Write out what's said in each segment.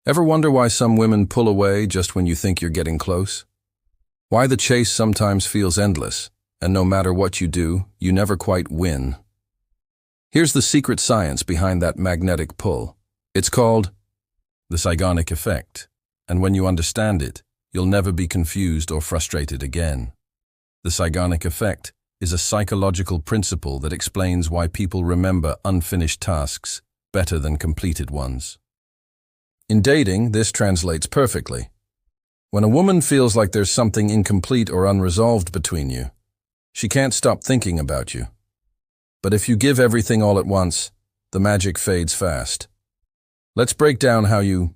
Ever wonder why some women pull away just when you think you're getting close? Why the chase sometimes feels endless, and no matter what you do, you never quite win? Here's the secret science behind that magnetic pull. It's called the Zeigarnik Effect, and when you understand it, you'll never be confused or frustrated again. The Zeigarnik Effect is a psychological principle that explains why people remember unfinished tasks better than completed ones. In dating, this translates perfectly. When a woman feels like there's something incomplete or unresolved between you, she can't stop thinking about you. But if you give everything all at once, the magic fades fast. Let's break down how you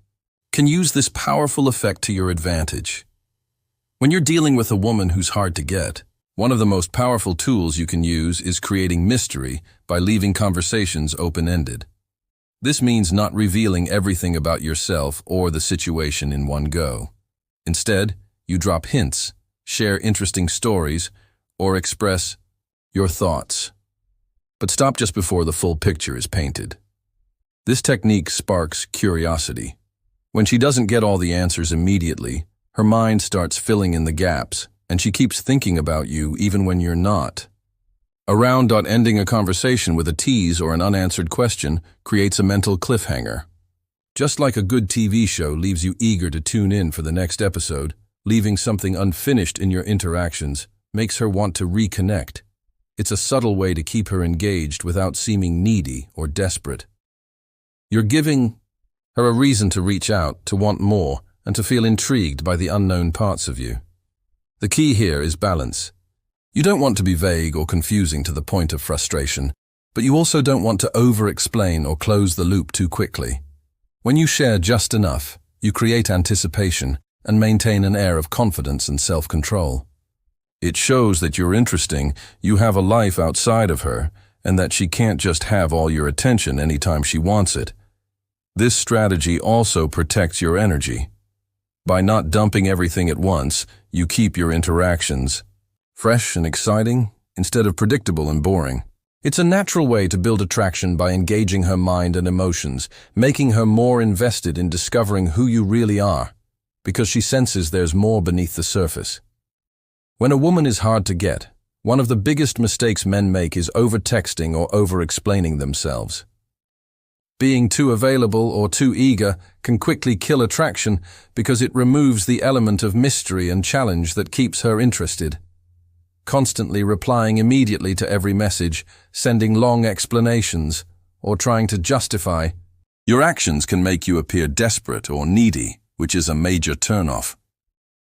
can use this powerful effect to your advantage. When you're dealing with a woman who's hard to get, one of the most powerful tools you can use is creating mystery by leaving conversations open-ended. This means not revealing everything about yourself or the situation in one go. Instead, you drop hints, share interesting stories, or express your thoughts. But stop just before the full picture is painted. This technique sparks curiosity. When she doesn't get all the answers immediately, her mind starts filling in the gaps, and she keeps thinking about you even when you're not. Ending a conversation with a tease or an unanswered question creates a mental cliffhanger. Just like a good TV show leaves you eager to tune in for the next episode, leaving something unfinished in your interactions makes her want to reconnect. It's a subtle way to keep her engaged without seeming needy or desperate. You're giving her a reason to reach out, to want more, and to feel intrigued by the unknown parts of you. The key here is balance. You don't want to be vague or confusing to the point of frustration, but you also don't want to over-explain or close the loop too quickly. When you share just enough, you create anticipation and maintain an air of confidence and self-control. It shows that you're interesting, you have a life outside of her, and that she can't just have all your attention anytime she wants it. This strategy also protects your energy. By not dumping everything at once, you keep your interactions fresh and exciting instead of predictable and boring. It's a natural way to build attraction by engaging her mind and emotions, making her more invested in discovering who you really are, because she senses there's more beneath the surface. When a woman is hard to get, one of the biggest mistakes men make is over-texting or over-explaining themselves. Being too available or too eager can quickly kill attraction because it removes the element of mystery and challenge that keeps her interested. Constantly replying immediately to every message, sending long explanations, or trying to justify your actions can make you appear desperate or needy, which is a major turnoff.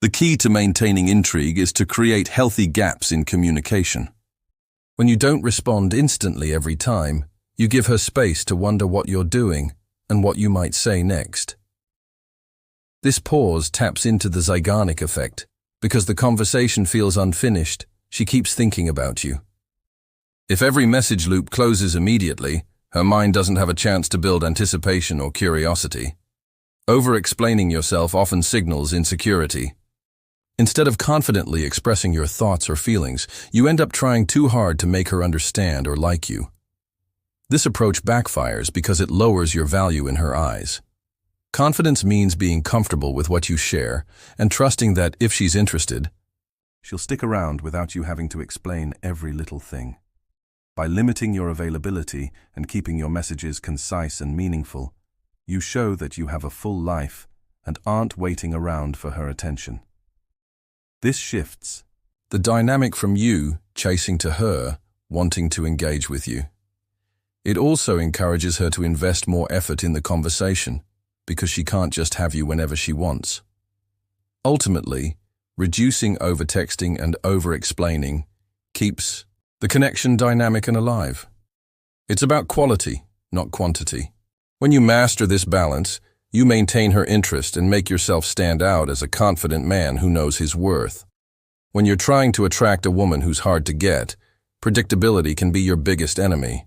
The key to maintaining intrigue is to create healthy gaps in communication. When you don't respond instantly every time, you give her space to wonder what you're doing and what you might say next. This pause taps into the Zeigarnik Effect. Because the conversation feels unfinished, she keeps thinking about you. If every message loop closes immediately, her mind doesn't have a chance to build anticipation or curiosity. Over-explaining yourself often signals insecurity. Instead of confidently expressing your thoughts or feelings, you end up trying too hard to make her understand or like you. This approach backfires because it lowers your value in her eyes. Confidence means being comfortable with what you share and trusting that if she's interested, she'll stick around without you having to explain every little thing. By limiting your availability and keeping your messages concise and meaningful, you show that you have a full life and aren't waiting around for her attention. This shifts the dynamic from you chasing to her wanting to engage with you. It also encourages her to invest more effort in the conversation because she can't just have you whenever she wants. Ultimately, reducing over-texting and over-explaining keeps the connection dynamic and alive. It's about quality, not quantity. When you master this balance, you maintain her interest and make yourself stand out as a confident man who knows his worth. When you're trying to attract a woman who's hard to get, predictability can be your biggest enemy.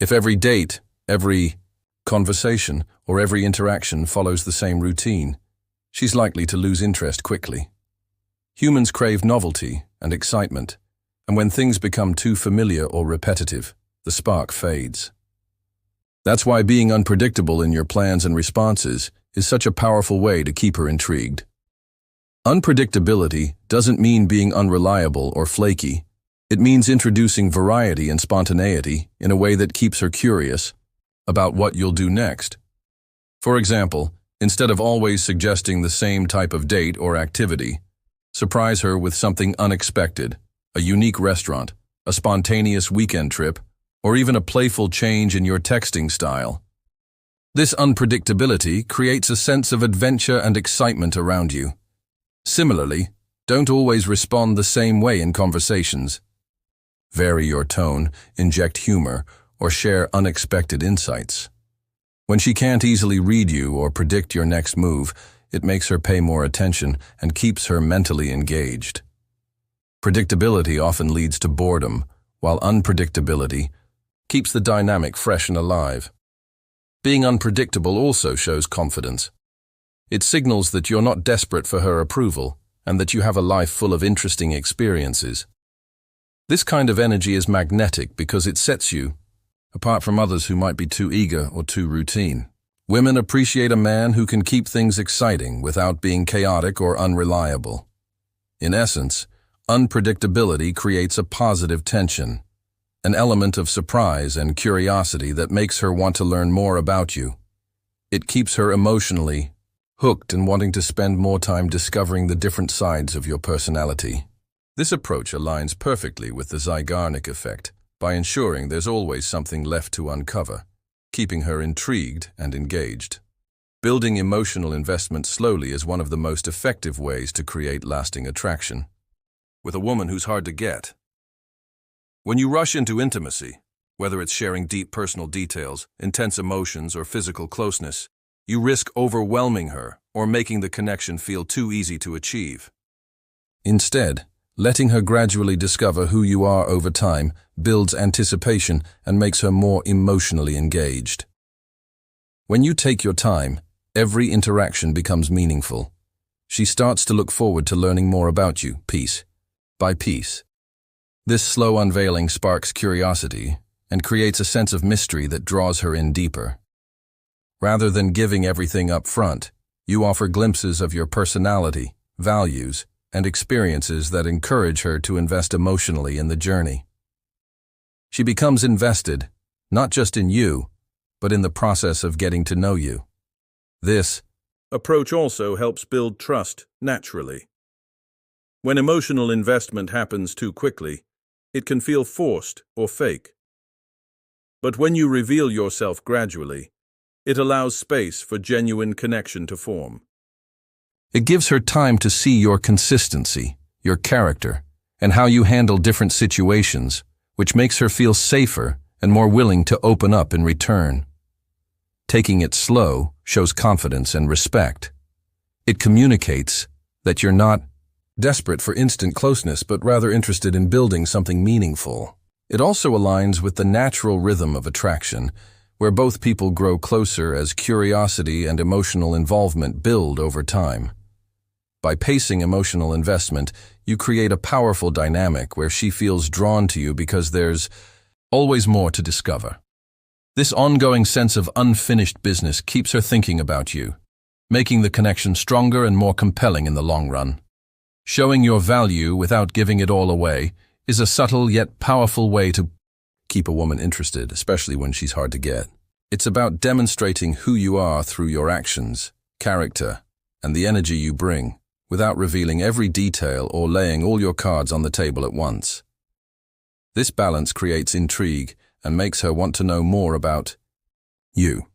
If every date, every conversation, or every interaction follows the same routine, she's likely to lose interest quickly. Humans crave novelty and excitement, and when things become too familiar or repetitive, the spark fades. That's why being unpredictable in your plans and responses is such a powerful way to keep her intrigued. Unpredictability doesn't mean being unreliable or flaky. It means introducing variety and spontaneity in a way that keeps her curious about what you'll do next. For example, instead of always suggesting the same type of date or activity, surprise her with something unexpected, a unique restaurant, a spontaneous weekend trip, or even a playful change in your texting style. This unpredictability creates a sense of adventure and excitement around you. Similarly, don't always respond the same way in conversations. Vary your tone, inject humor, or share unexpected insights. When she can't easily read you or predict your next move, it makes her pay more attention and keeps her mentally engaged. Predictability often leads to boredom, while unpredictability keeps the dynamic fresh and alive. Being unpredictable also shows confidence. It signals that you're not desperate for her approval and that you have a life full of interesting experiences. This kind of energy is magnetic because it sets you apart from others who might be too eager or too routine. Women appreciate a man who can keep things exciting without being chaotic or unreliable. In essence, unpredictability creates a positive tension, an element of surprise and curiosity that makes her want to learn more about you. It keeps her emotionally hooked and wanting to spend more time discovering the different sides of your personality. This approach aligns perfectly with the Zeigarnik Effect by ensuring there's always something left to uncover, keeping her intrigued and engaged. Building emotional investment slowly is one of the most effective ways to create lasting attraction with a woman who's hard to get. When you rush into intimacy, whether it's sharing deep personal details, intense emotions, or physical closeness, you risk overwhelming her or making the connection feel too easy to achieve. Instead, letting her gradually discover who you are over time builds anticipation and makes her more emotionally engaged. When you take your time, every interaction becomes meaningful. She starts to look forward to learning more about you, piece by piece. This slow unveiling sparks curiosity and creates a sense of mystery that draws her in deeper. Rather than giving everything up front, you offer glimpses of your personality, values, and experiences that encourage her to invest emotionally in the journey. She becomes invested, not just in you, but in the process of getting to know you. This approach also helps build trust naturally. When emotional investment happens too quickly, it can feel forced or fake. But when you reveal yourself gradually, it allows space for genuine connection to form. It gives her time to see your consistency, your character, and how you handle different situations, which makes her feel safer and more willing to open up in return. Taking it slow shows confidence and respect. It communicates that you're not desperate for instant closeness, but rather interested in building something meaningful. It also aligns with the natural rhythm of attraction, where both people grow closer as curiosity and emotional involvement build over time. By pacing emotional investment, you create a powerful dynamic where she feels drawn to you because there's always more to discover. This ongoing sense of unfinished business keeps her thinking about you, making the connection stronger and more compelling in the long run. Showing your value without giving it all away is a subtle yet powerful way to keep a woman interested, especially when she's hard to get. It's about demonstrating who you are through your actions, character, and the energy you bring, without revealing every detail or laying all your cards on the table at once. This balance creates intrigue and makes her want to know more about you.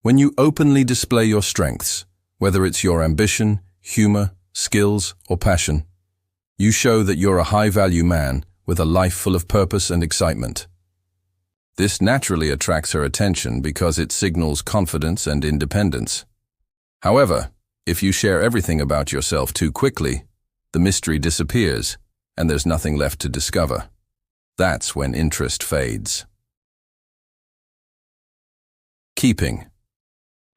When you openly display your strengths, whether it's your ambition, humor, skills, or passion, you show that you're a high-value man with a life full of purpose and excitement. This naturally attracts her attention because it signals confidence and independence. However, if you share everything about yourself too quickly, the mystery disappears and there's nothing left to discover. That's when interest fades. Keeping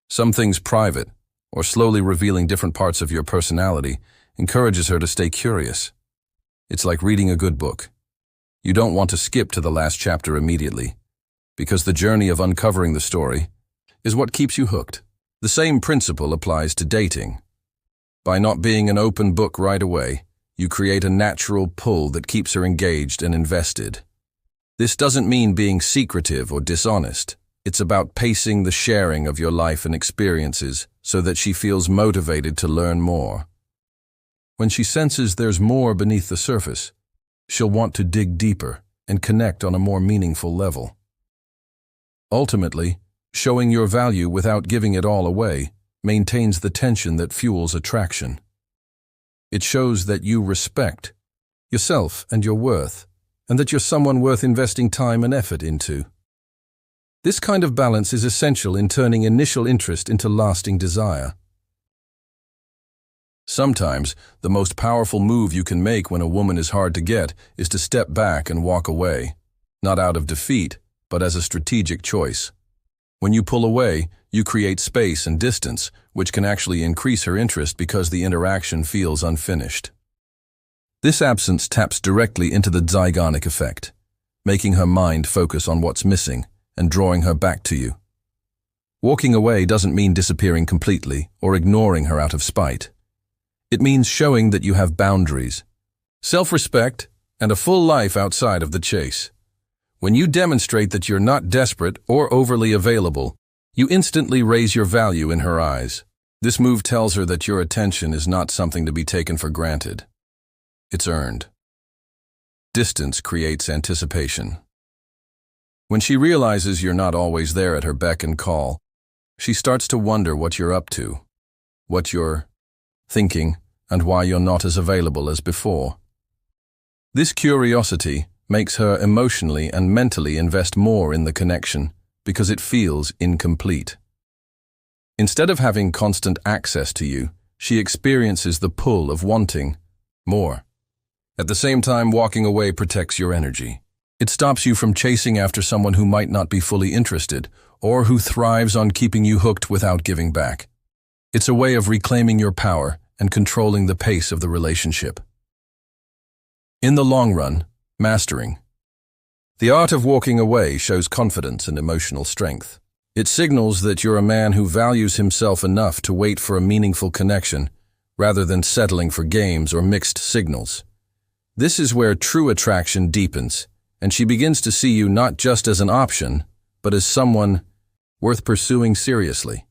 some things private or slowly revealing different parts of your personality encourages her to stay curious. It's like reading a good book. You don't want to skip to the last chapter immediately, because the journey of uncovering the story is what keeps you hooked. The same principle applies to dating. By not being an open book right away, you create a natural pull that keeps her engaged and invested. This doesn't mean being secretive or dishonest. It's about pacing the sharing of your life and experiences so that she feels motivated to learn more. When she senses there's more beneath the surface, she'll want to dig deeper and connect on a more meaningful level. Ultimately, showing your value without giving it all away maintains the tension that fuels attraction. It shows that you respect yourself and your worth, and that you're someone worth investing time and effort into. This kind of balance is essential in turning initial interest into lasting desire. Sometimes, the most powerful move you can make when a woman is hard to get is to step back and walk away, not out of defeat, but as a strategic choice. When you pull away, you create space and distance, which can actually increase her interest because the interaction feels unfinished. This absence taps directly into the Zeigarnik Effect, making her mind focus on what's missing and drawing her back to you. Walking away doesn't mean disappearing completely or ignoring her out of spite. It means showing that you have boundaries, self-respect, and a full life outside of the chase. When you demonstrate that you're not desperate or overly available, you instantly raise your value in her eyes. This move tells her that your attention is not something to be taken for granted. It's earned. Distance creates anticipation. When she realizes you're not always there at her beck and call, she starts to wonder what you're up to, what you're thinking, and why you're not as available as before. This curiosity makes her emotionally and mentally invest more in the connection because it feels incomplete. Instead of having constant access to you, she experiences the pull of wanting more. At the same time, walking away protects your energy. It stops you from chasing after someone who might not be fully interested or who thrives on keeping you hooked without giving back. It's a way of reclaiming your power and controlling the pace of the relationship. In the long run, mastering. The art of walking away shows confidence and emotional strength. It signals that you're a man who values himself enough to wait for a meaningful connection rather than settling for games or mixed signals. This is where true attraction deepens, and she begins to see you not just as an option, but as someone worth pursuing seriously.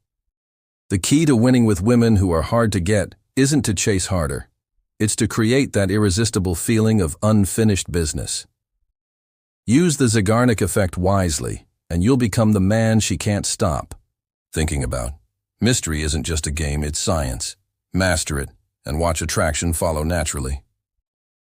The key to winning with women who are hard to get isn't to chase harder. It's to create that irresistible feeling of unfinished business. Use the Zeigarnik Effect wisely, and you'll become the man she can't stop thinking about. Mystery isn't just a game, it's science. Master it, and watch attraction follow naturally.